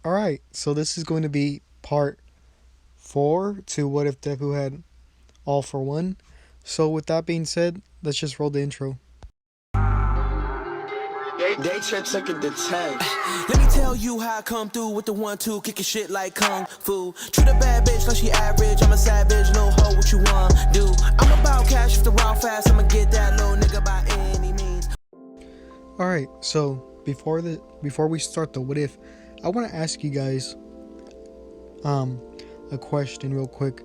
Alright, so this is going to be part 4 to What If Deku Had All for One. So, with that being said, let's just roll the intro. They trip took it to 10. Let me tell you how I come through with the 1-2, kicking shit like kung fu. Treat a bad bitch like she average. I'm a savage, little hoe, what you want do? I'm about cash if the raw fast. I'ma get that little nigga by any means. Alright, so before we start the What If, I want to ask you guys a question real quick.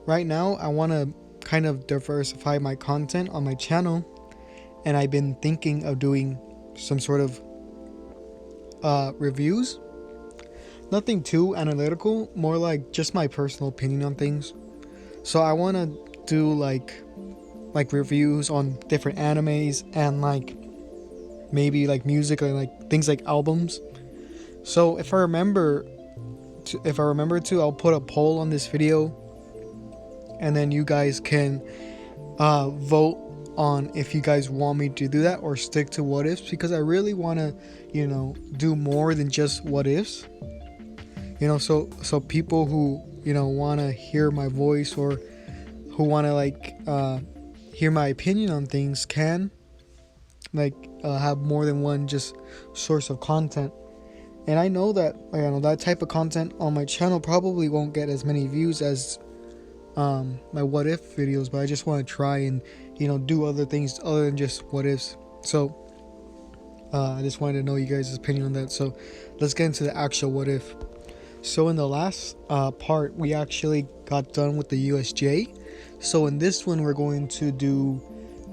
Right now, I want to kind of diversify my content on my channel, and I've been thinking of doing some sort of reviews. Nothing too analytical, more like just my personal opinion on things. So I want to do like reviews on different animes and like maybe like music and like things like albums. So if I remember to, I'll put a poll on this video, and then you guys can vote on if you guys want me to do that or stick to what ifs, because I really want to, do more than just what ifs. So people who want to hear my voice or who want to hear my opinion on things can have more than one just source of content. And I know that that type of content on my channel probably won't get as many views as my what if videos, but I just want to try and do other things other than just what ifs. So I just wanted to know you guys' opinion on that. So let's get into the actual what if. So in the last part, we actually got done with the USJ. So in this one, we're going to do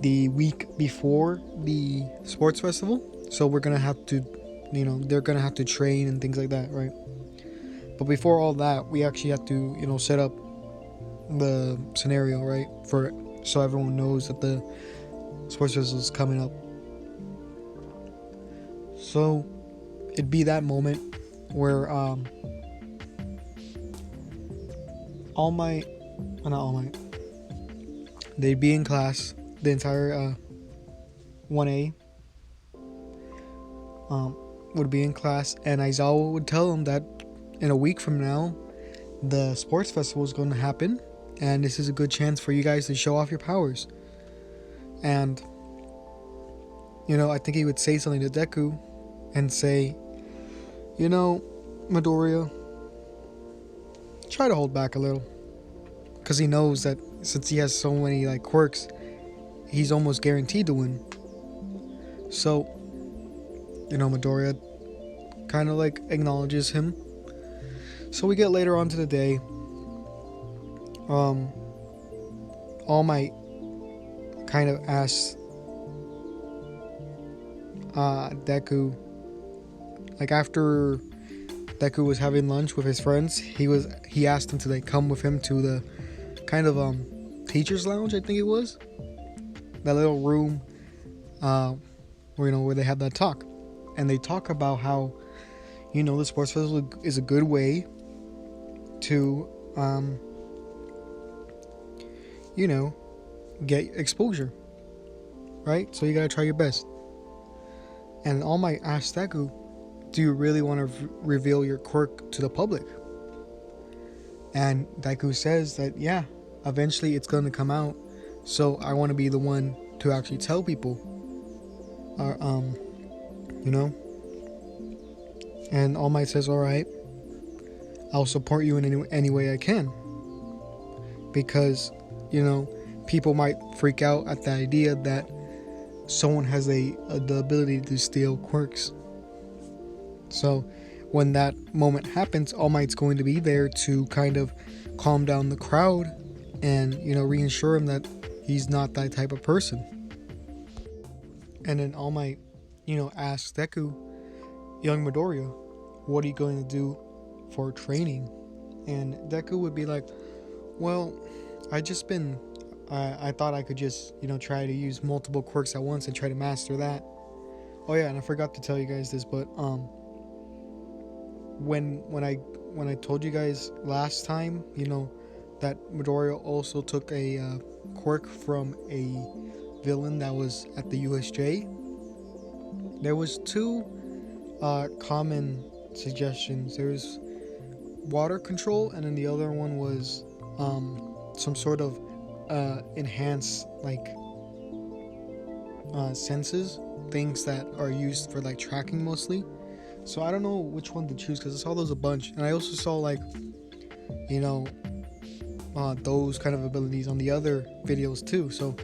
the week before the sports festival. So we're gonna have to, they're gonna have to train and things like that, right? But before all that, we actually have to, set up the scenario, right? So everyone knows that the sports festival is coming up. So it'd be that moment where they'd be in class, the entire 1A would be in class, and Aizawa would tell them that in a week from now the sports festival is going to happen, and this is a good chance for you guys to show off your powers. And I think he would say something to Deku and say, Midoriya, try to hold back a little, because he knows that since he has so many quirks, he's almost guaranteed to win. So Midoriya kind of acknowledges him. So we get later on to the day. All Might kind of asks Deku, after Deku was having lunch with his friends, he asked him to come with him to the kind of teacher's lounge, I think it was, that little room where they have that talk, and they talk about how the sports festival is a good way to get exposure, right? So you gotta try your best. And All Might asks Deku, do you really want to reveal your quirk to the public? And Deku says that, yeah, eventually it's going to come out, so I want to be the one to actually tell people. And All Might says, alright, I'll support you in any way I can. Because, people might freak out at the idea that someone has the ability to steal quirks. So when that moment happens, All Might's going to be there to kind of calm down the crowd and reassure him that he's not that type of person. And then All Might asks Deku, young Midoriya, what are you going to do for training? And Deku would be like, well, I thought I could just try to use multiple quirks at once and try to master that. Oh yeah, and I forgot to tell you guys this, but when I told you guys last time, that Midoriya also took a quirk from a villain that was at the USJ. There was two common suggestions. There's water control, and then the other one was some sort of enhanced like senses, things that are used for like tracking mostly. So I don't know which one to choose because I saw those a bunch, and I also saw like you know those kind of abilities on the other videos too. So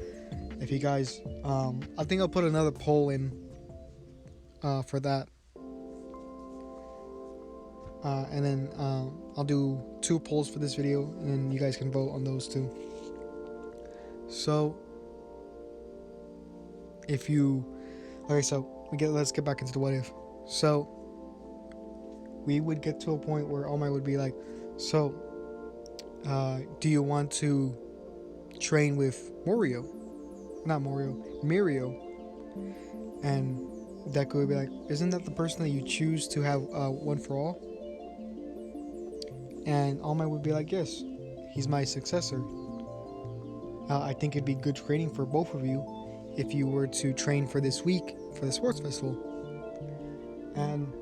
if you guys, I think I'll put another poll in for that. And then I'll do 2 polls for this video, and then you guys can vote on those 2. So if you, okay, so let's get back into the what if. So we would get to a point where All Might would be like, so do you want to train with Mirio? And Deku would be like, isn't that the person that you choose to have one for all? And All Might would be like, yes, he's my successor. I think it'd be good training for both of you if you were to train for this week for the sports festival. And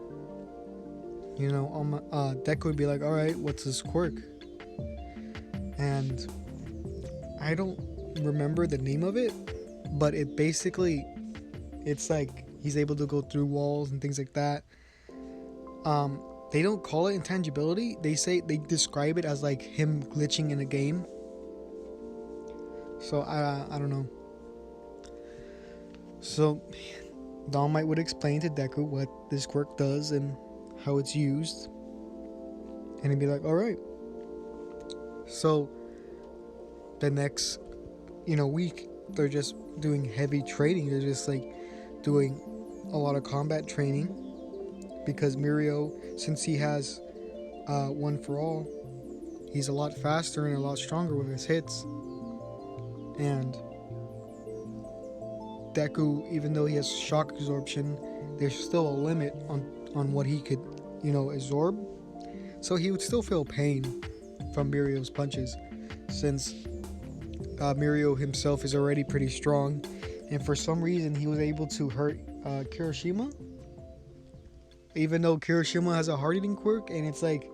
Deku would be like, all right, what's his quirk? And I don't remember the name of it, but it's like he's able to go through walls and things like that. They don't call it intangibility. They describe it as like him glitching in a game. So I don't know. So All Might would explain to Deku what this quirk does and how it's used, and he'd be like, all right. So the next week, they're just doing heavy training. They're just like doing a lot of combat training, because Mirio, since he has one for all, he's a lot faster and a lot stronger with his hits. And Deku, even though he has shock absorption, there's still a limit on what he could absorb. So he would still feel pain from Mirio's punches, since Mirio himself is already pretty strong, and for some reason he was able to hurt Kirishima, even though Kirishima has a hard-eating quirk. And it's like,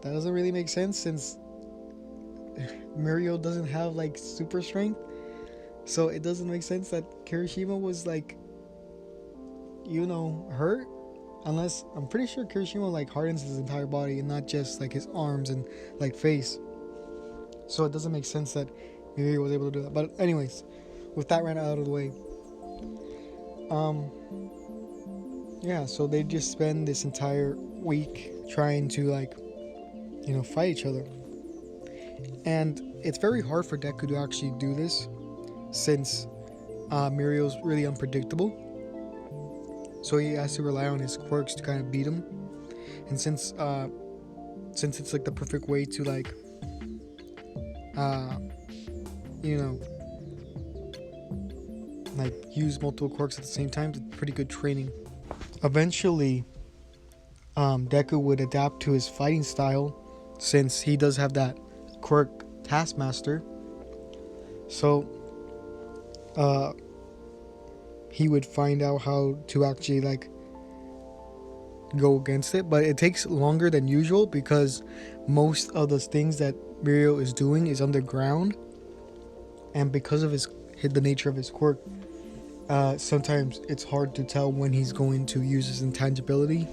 that doesn't really make sense, since Mirio doesn't have like super strength. So it doesn't make sense that Kirishima was like hurt, unless I'm pretty sure Kirishima like hardens his entire body and not just like his arms and like face. So it doesn't make sense that Mirio was able to do that. But anyways, with that ran out of the way, so they just spend this entire week trying to like fight each other. And it's very hard for Deku to actually do this, since Mirio's really unpredictable. So he has to rely on his quirks to kind of beat him. And since it's like the perfect way to like like use multiple quirks at the same time, it's pretty good training. Eventually Deku would adapt to his fighting style, since he does have that quirk Taskmaster. So he would find out how to actually like go against it, but it takes longer than usual, because most of the things that Mirio is doing is underground, and because of the nature of his quirk, sometimes it's hard to tell when he's going to use his intangibility.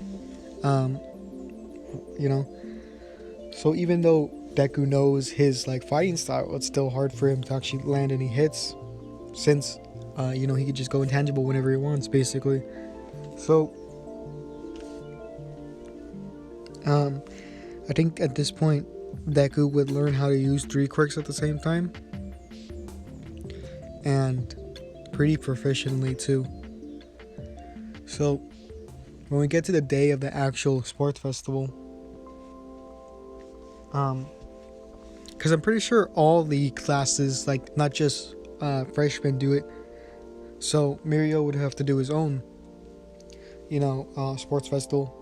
So even though Deku knows his like fighting style, it's still hard for him to actually land any hits, since he could just go intangible whenever he wants, basically. So I think at this point Deku would learn how to use 3 quirks at the same time, and pretty proficiently too. So when we get to the day of the actual sports festival, because I'm pretty sure all the classes, like not just freshmen, do it, so Mirio would have to do his own sports festival.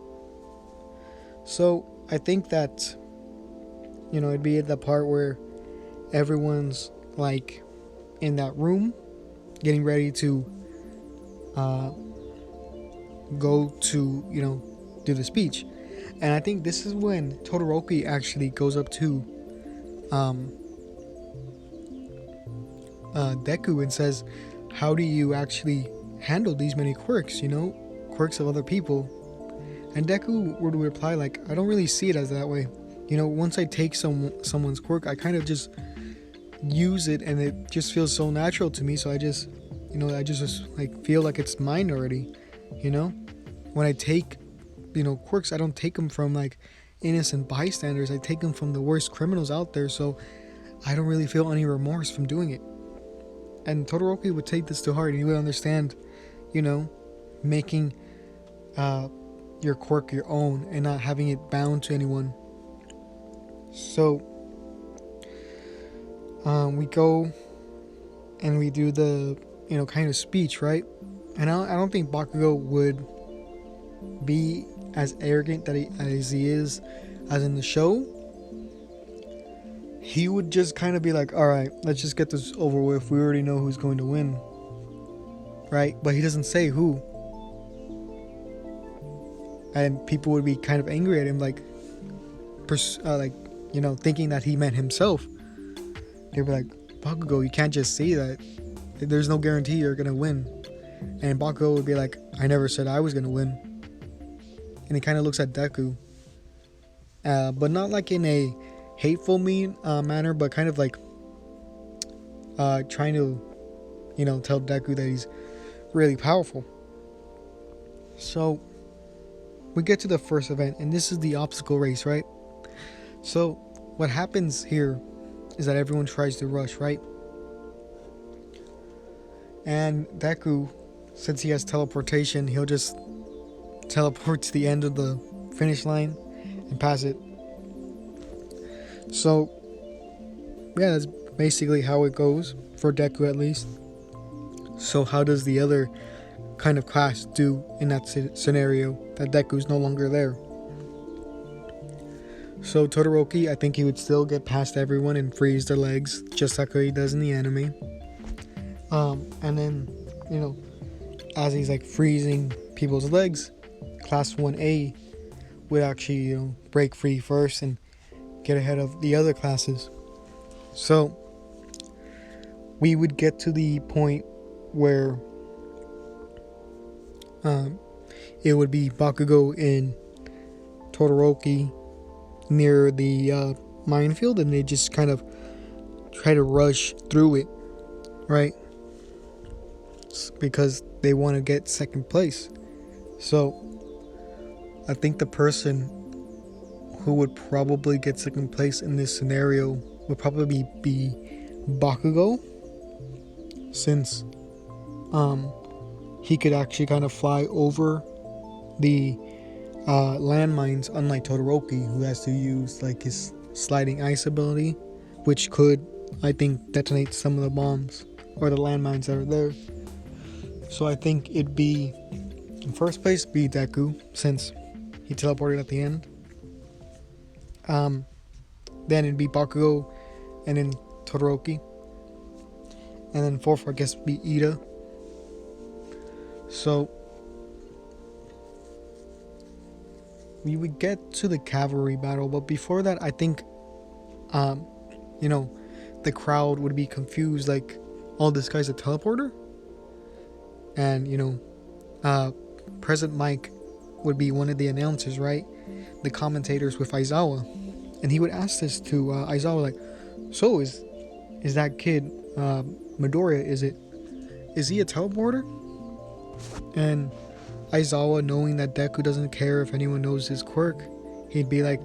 So I think that it'd be at the part where everyone's like in that room getting ready to go to do the speech. And I think this is when Todoroki actually goes up to Deku and says, how do you actually handle these many quirks, quirks of other people? And Deku would reply like, I don't really see it as that way. Once I take someone's quirk, I kind of just use it and it just feels so natural to me. So I just like feel like it's mine already. When I take, quirks, I don't take them from like innocent bystanders. I take them from the worst criminals out there. So I don't really feel any remorse from doing it. And Todoroki would take this to heart. He would understand, making your quirk your own and not having it bound to anyone. So we go and we do the kind of speech, right? And I don't think Bakugo would be as arrogant as he is as in the show. He would just kind of be like, alright, let's just get this over with. We already know who's going to win, right? But he doesn't say who. And people would be kind of angry at him, thinking that he meant himself. They'd be like, Bakugo, you can't just say that. There's no guarantee you're gonna win. And Bakugo would be like, I never said I was gonna win. And he kind of looks at Deku, but not like in a hateful mean manner, but kind of like trying to tell Deku that he's really powerful. So we get to the first event, and this is the obstacle race, right? So what happens here is that everyone tries to rush, right? And Deku, since he has teleportation, he'll just teleport to the end of the finish line and pass it. So yeah, that's basically how it goes for Deku, at least. So how does the other kind of class do in that scenario that Deku's no longer there? So Todoroki, I think he would still get past everyone and freeze their legs, just like he does in the anime. And then, as he's like freezing people's legs, class 1A would actually, break free first and get ahead of the other classes. So we would get to the point where it would be Bakugo and Todoroki near the minefield, and they just kind of try to rush through it, right? Because they want to get second place. So I think the person who would probably get second place in this scenario would probably be Bakugo, since he could actually kind of fly over the landmines, unlike Todoroki, who has to use like his sliding ice ability, which could, I think, detonate some of the bombs or the landmines that are there. So I think it'd be, in first place, be Deku, since he teleported at the end. Then it'd be Bakugo, and then Todoroki, and then fourth, I guess, be Ida. So we would get to the cavalry battle, but before that, I think, the crowd would be confused, like, oh, this guy's a teleporter? And, President Mike would be one of the announcers, right? The commentators with Aizawa. And he would ask this to Aizawa, like, so is that kid, Midoriya, is he a teleporter? And Aizawa, knowing that Deku doesn't care if anyone knows his quirk, he'd be like,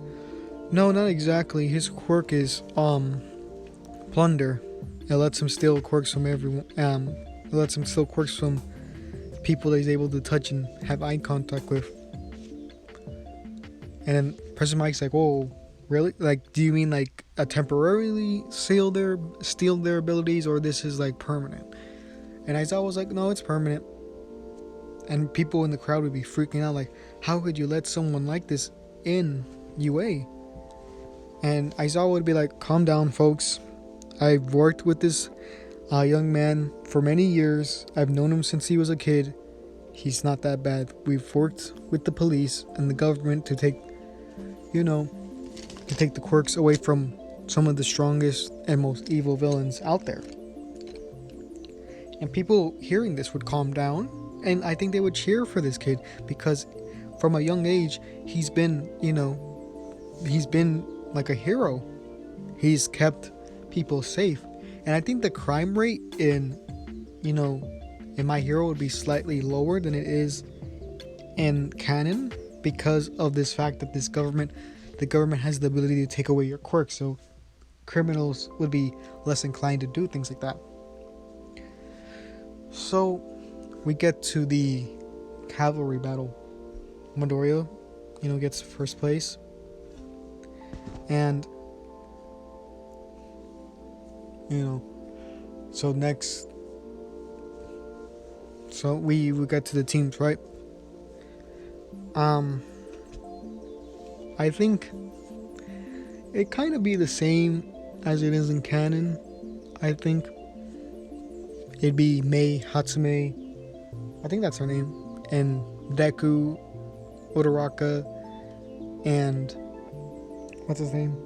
no, not exactly. His quirk is plunder. It lets him steal quirks from everyone. It lets him steal quirks from people that he's able to touch and have eye contact with. And then President Mike's like, whoa, really? Like, do you mean like a temporarily steal their abilities, or this is like permanent? And Aizawa was like, no, it's permanent. And people in the crowd would be freaking out, like, how could you let someone like this in UA? And Aizawa would be like, calm down, folks. I've worked with this young man for many years. I've known him since he was a kid. he's not that bad. We've worked with the police and the government to take, to take the quirks away from some of the strongest and most evil villains out there. And people hearing this would calm down, and I think they would cheer for this kid because from a young age, he's been like a hero. He's kept people safe. And I think the crime rate in My Hero would be slightly lower than it is in canon because of this fact that the government has the ability to take away your quirks, so criminals would be less inclined to do things like that. So we get to the cavalry battle. Midoriya, gets first place, and so next, so we get to the teams, right? I think it kind of be the same as it is in canon. I think it'd be Mei Hatsume, I think that's her name, and Deku, Uraraka, and what's his name?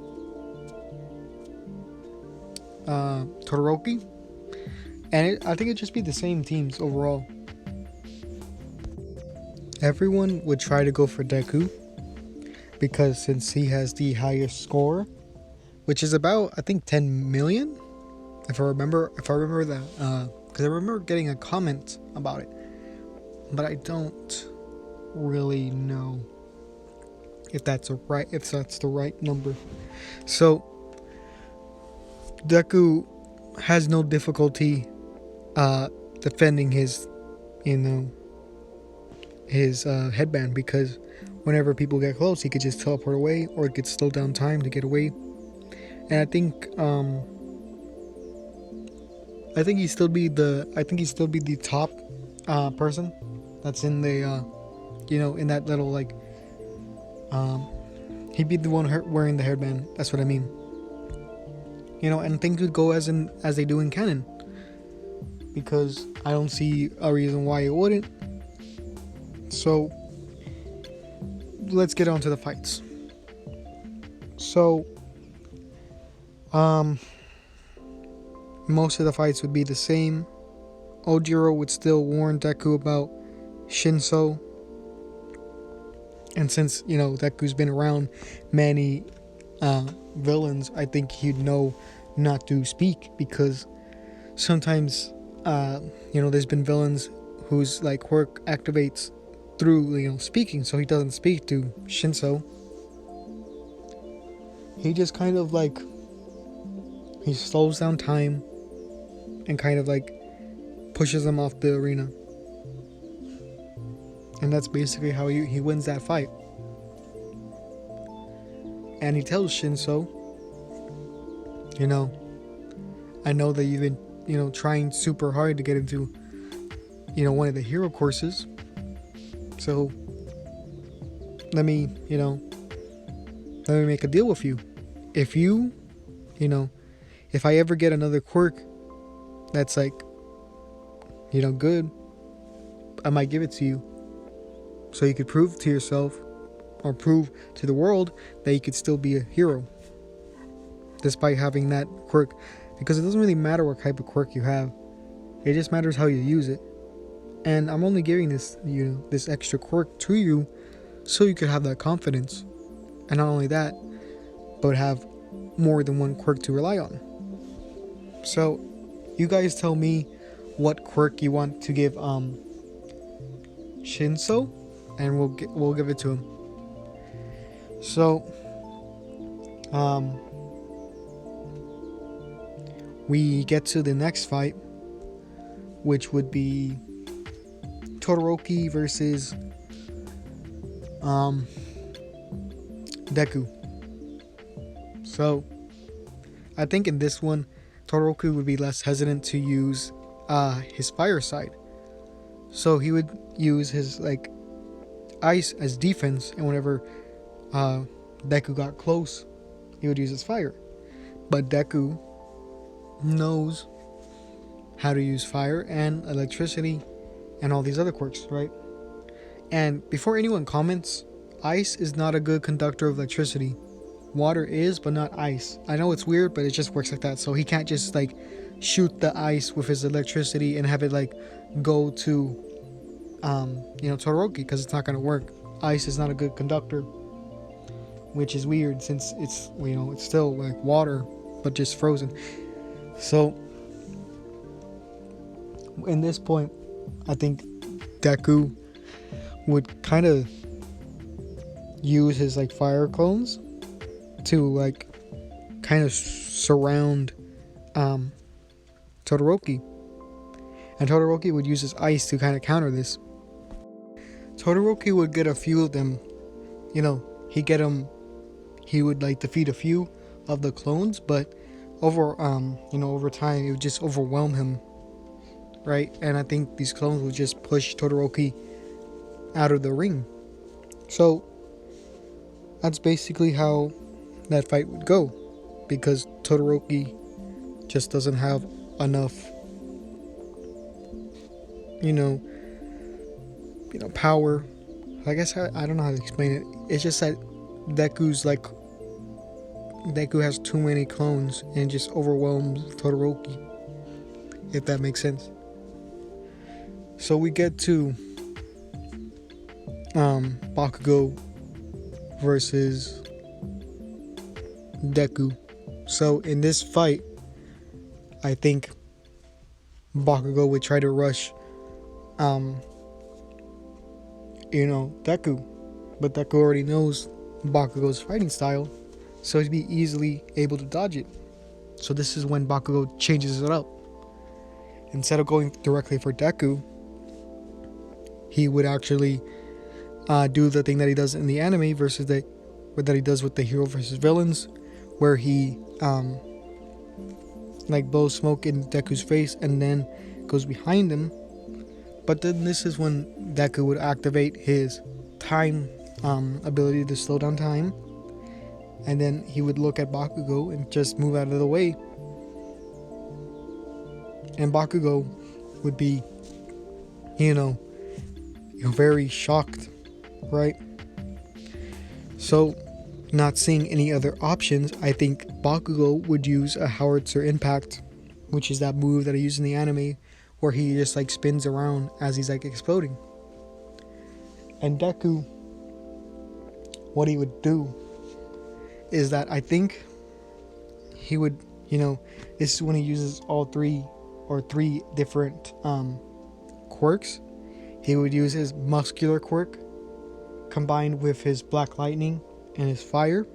Todoroki. And I think it'd just be the same teams overall. Everyone would try to go for Deku because since he has the highest score, which is about I think 10 million, if I remember that, because I remember getting a comment about it, but I don't really know if that's the right number. So Deku has no difficulty defending his headband, because whenever people get close, he could just teleport away, or it could slow down time to get away. And I think he'd still be the top person that's in the in that little he'd be the one wearing the hairband. That's what I mean. And things would go as they do in canon, because I don't see a reason why it wouldn't. So let's get on to the fights. So most of the fights would be the same. Ojiro would still warn Deku about Shinso, and since Deku's been around many villains, I think he'd know not to speak, because sometimes there's been villains whose quirk activates through speaking, so he doesn't speak to Shinso. He just kind of he slows down time and kind of pushes him off the arena, and that's basically how he wins that fight. And he tells Shinso, I know that you've been trying super hard to get into one of the hero courses, so let me make a deal with you. If if I ever get another quirk that's good, I might give it to you, so you could prove to yourself or prove to the world that you could still be a hero despite having that quirk, because it doesn't really matter what type of quirk you have, it just matters how you use it. And I'm only giving this this extra quirk to you so you could have that confidence, and not only that, but have more than one quirk to rely on. So you guys tell me what quirk you want to give Shinso, and we'll give it to him. So we get to the next fight, which would be Todoroki versus Deku. So I think in this one, Todoroki would be less hesitant to use his fire side. So he would use his ice as defense, and whenever Deku got close, he would use his fire. But Deku knows how to use fire and electricity and all these other quirks, right? And before anyone comments, ice is not a good conductor of electricity. Water is, but not ice. I know it's weird, but it just works like that. So he can't just like shoot the ice with his electricity and have it like go to Todoroki, because it's not gonna work. Ice is not a good conductor, which is weird since it's it's still like water but just frozen. So in this point, I think Deku would kind of use his like fire clones to like kind of surround Todoroki, and Todoroki would use his ice to kind of counter this. Todoroki would get a few of them, he would like defeat a few of the clones, but over time it would just overwhelm him, right? And I think these clones would just push Todoroki out of the ring. So that's basically how that fight would go, because Todoroki just doesn't have enough power. I guess I don't know how to explain it. It's just that Deku has too many clones and just overwhelms Todoroki, if that makes sense. So we get to Bakugo versus Deku. So in this fight, I think Bakugo would try to rush Deku, but Deku already knows Bakugo's fighting style, so he'd be easily able to dodge it. So this is when Bakugo changes it up. Instead of going directly for Deku, he would actually do the thing that he does in the anime versus that he does with the hero versus villains, where he blows smoke in Deku's face and then goes behind him. But then this is when Deku would activate his time ability to slow down time, and then he would look at Bakugo and just move out of the way, and Bakugo would be very shocked, right? So not seeing any other options, I think Bakugo would use a howitzer impact, which is that move that I use in the anime where he just like spins around as he's like exploding. And Deku, what he would do is that I think he would, this is when he uses all three different quirks. He would use his muscular quirk combined with his black lightning and his fire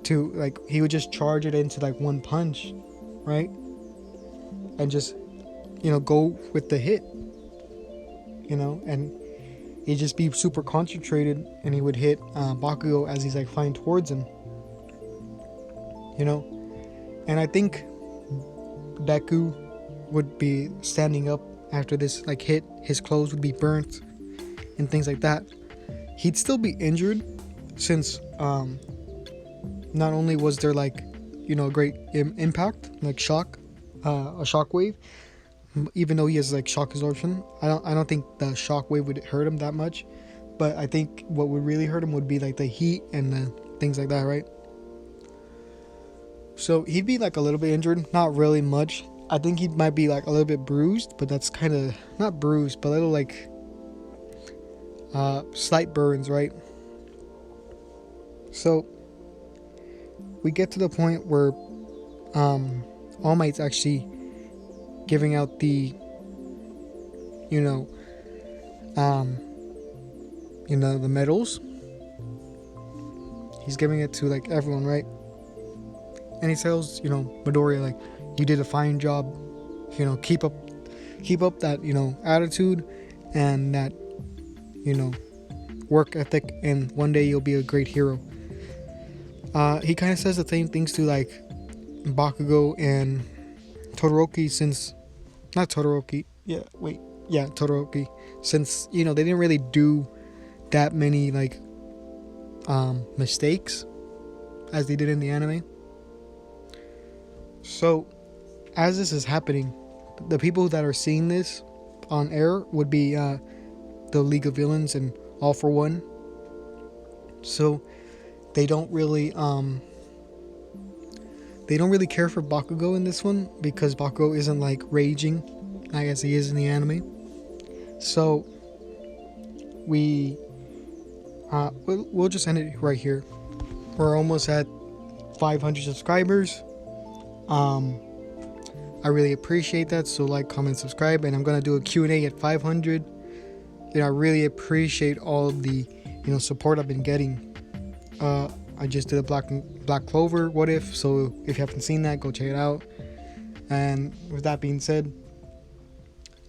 to he would just charge it into one punch, right? And just go with the hit, and he'd just be super concentrated, and he would hit Bakugo as he's flying towards him, and I think Deku would be standing up after this hit. His clothes would be burnt and things like that. He'd still be injured since not only was there a great impact, shock, a shock wave, even though he has shock absorption. I don't think the shock wave would hurt him that much, but I think what would really hurt him would be the heat and the things like that, right? So he'd be a little bit injured, not really much. I think he might be a little bit bruised, but that's kind of not bruised, but a little slight burns, right? So we get to the point where All Might's actually giving out the the medals. He's giving it to everyone, right? And he tells Midoriya you did a fine job, keep up that attitude and that work ethic, and one day you'll be a great hero. He kind of says the same things to Bakugo and Todoroki, since Todoroki, since they didn't really do that many mistakes as they did in the anime. So as this is happening, the people that are seeing this on air would be the League of Villains and All for One. So they don't really care for Bakugo in this one, because Bakugo isn't like raging as he is in the anime. So we'll just end it right here. We're almost at 500 subscribers. I really appreciate that. So like, comment, subscribe, and I'm gonna do a Q&A at 500. I really appreciate all the support I've been getting. I just did a Black Clover What If, so if you haven't seen that, go check it out. And with that being said,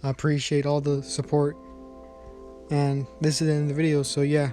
I appreciate all the support, and this is the end of the video. So yeah,